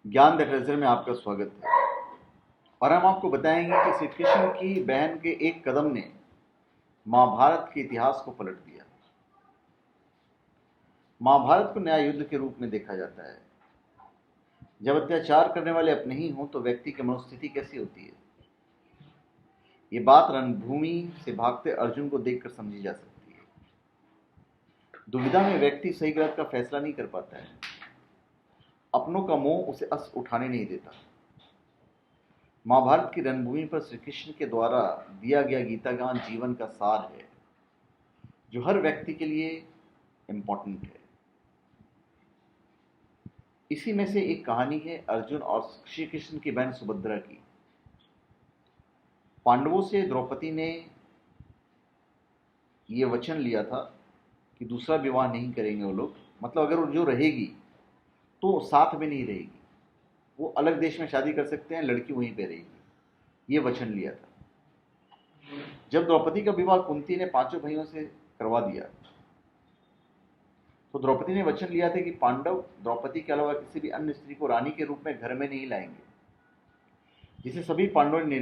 ज्ञान the treasure में आपका स्वागत है। और हम आपको बताएंगे कि श्री कृष्ण की बहन के एक कदम ने महाभारत के इतिहास को पलट दिया। महाभारत को न्याय युद्ध के रूप में देखा जाता है। जब अत्याचार करने वाले अपने ही हों तो व्यक्ति की मनोस्थिति कैसी होती है, ये बात रणभूमि से भागते अर्जुन को देखकर समझी जा सकती है। दुविधा में व्यक्ति सही गलत का फैसला नहीं कर पाता है। अपनों का मोह उसे अस उठाने नहीं देता। महाभारत की रणभूमि पर श्री कृष्ण के द्वारा दिया गया गीता ज्ञान जीवन का सार है, जो हर व्यक्ति के लिए इंपॉर्टेंट है। इसी में से एक कहानी है अर्जुन और श्री कृष्ण की बहन सुभद्रा की। पांडवों से द्रौपदी ने यह वचन लिया था कि दूसरा विवाह नहीं करेंगे वो लोग, मतलब अगर वो जो रहेगी तो साथ में नहीं रहेगी, वो अलग देश में शादी कर सकते हैं, लड़की वहीं पे रहेगी, ये वचन लिया था। जब द्रौपदी का विवाह कुंती ने पांचों भाइयों से करवा दिया तो द्रौपदी ने वचन लिया था कि पांडव द्रौपदी के अलावा किसी भी अन्य स्त्री को रानी के रूप में घर में नहीं लाएंगे, जिसे सभी पांडवों ने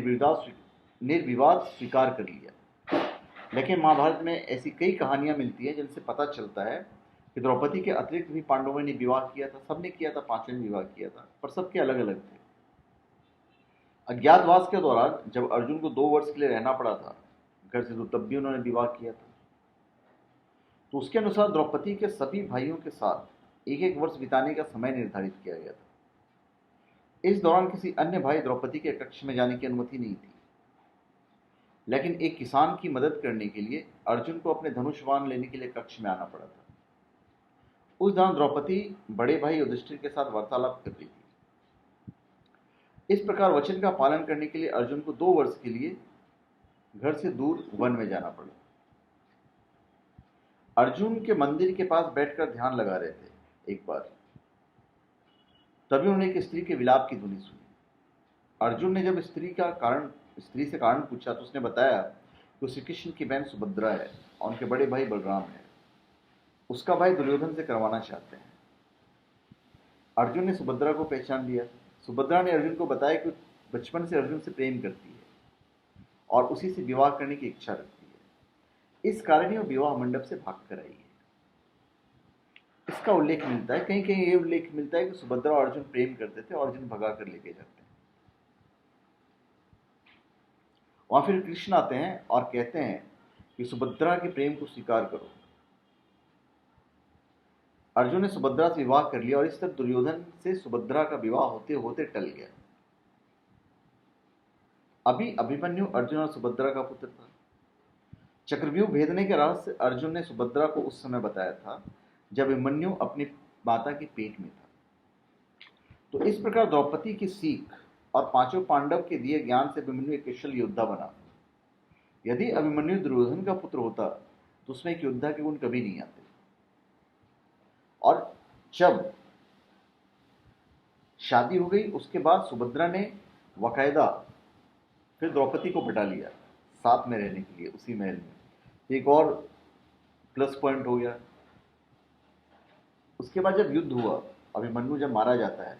निर्विवाद स्वीकार कर लिया। लेकिन महाभारत में ऐसी कई कहानियां मिलती हैं जिनसे पता चलता है कि द्रौपदी के अतिरिक्त भी पांडवों ने विवाह किया था। सबने किया था, पांचों ने विवाह किया था, पर सबके अलग अलग थे। अज्ञातवास के दौरान जब अर्जुन को 2 वर्ष के लिए रहना पड़ा था घर से, तो तब भी उन्होंने विवाह किया था। तो उसके अनुसार द्रौपदी के सभी भाइयों के साथ एक एक वर्ष बिताने का समय निर्धारित किया गया था। इस दौरान किसी अन्य भाई द्रौपदी के कक्ष में जाने की अनुमति नहीं थी। लेकिन एक किसान की मदद करने के लिए अर्जुन को अपने धनुष बाण लेने के लिए कक्ष में आना पड़ा था। उस दौरान द्रौपदी बड़े भाई युधिष्ठिर के साथ वार्तालाप कर रही थी। इस प्रकार वचन का पालन करने के लिए अर्जुन को 2 वर्ष के लिए घर से दूर वन में जाना पड़ा। अर्जुन के मंदिर के पास बैठकर ध्यान लगा रहे थे। एक बार तभी उन्होंने एक स्त्री के विलाप की ध्वनि सुनी। अर्जुन ने जब स्त्री से कारण पूछा तो उसने बताया कि श्री कृष्ण की बहन सुभद्रा है और उनके बड़े भाई बलराम है। उसका भाई दुर्योधन से करवाना चाहते हैं। अर्जुन ने सुभद्रा को पहचान लिया। सुभद्रा ने अर्जुन को बताया कि बचपन से अर्जुन से प्रेम करती है और उसी से विवाह करने की इच्छा रखती है। इस कारण ही वो विवाह मंडप से भाग कर आई है। इसका उल्लेख मिलता है, कहीं कहीं ये उल्लेख मिलता है कि सुभद्रा और अर्जुन प्रेम करते थे और अर्जुन भगा कर लेके जाते हैं। वहां फिर कृष्ण आते हैं और कहते हैं कि सुभद्रा के प्रेम को स्वीकार करो। अर्जुन ने सुभद्रा से विवाह कर लिया और इस तरह दुर्योधन से सुभद्रा का विवाह होते होते टल गया। अभी अभिमन्यु अर्जुन और सुभद्रा का पुत्र था। चक्रव्यूह भेदने के रहस्य अर्जुन ने सुभद्रा को उस समय बताया था जब अभिमन्यु अपनी माता के पेट में था। तो इस प्रकार द्रौपदी की सीख और पांचों पांडव के दिए ज्ञान से अभिमन्यु एक कुशल योद्धा बना। यदि अभिमन्यु दुर्योधन का पुत्र होता तो उसमें एक योद्धा के गुण कभी नहीं आते। और जब शादी हो गई उसके बाद सुभद्रा ने वकायदा फिर द्रौपदी को पटा लिया साथ में रहने के लिए उसी महल में। एक और प्लस पॉइंट हो गया। उसके बाद जब युद्ध हुआ, अभिमन्यु जब मारा जाता है,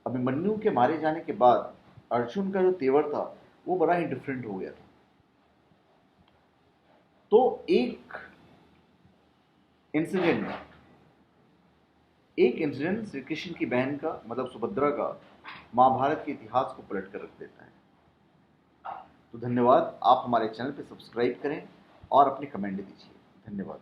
अभिमन्यु के मारे जाने के बाद अर्जुन का जो तेवर था वो बड़ा ही डिफरेंट हो गया था। तो एक इंसिडेंट श्री कृष्ण की बहन का, मतलब सुभद्रा का, महाभारत के इतिहास को पलट कर रख देता है। तो धन्यवाद। आप हमारे चैनल पे सब्सक्राइब करें और अपने कमेंट दीजिए। धन्यवाद।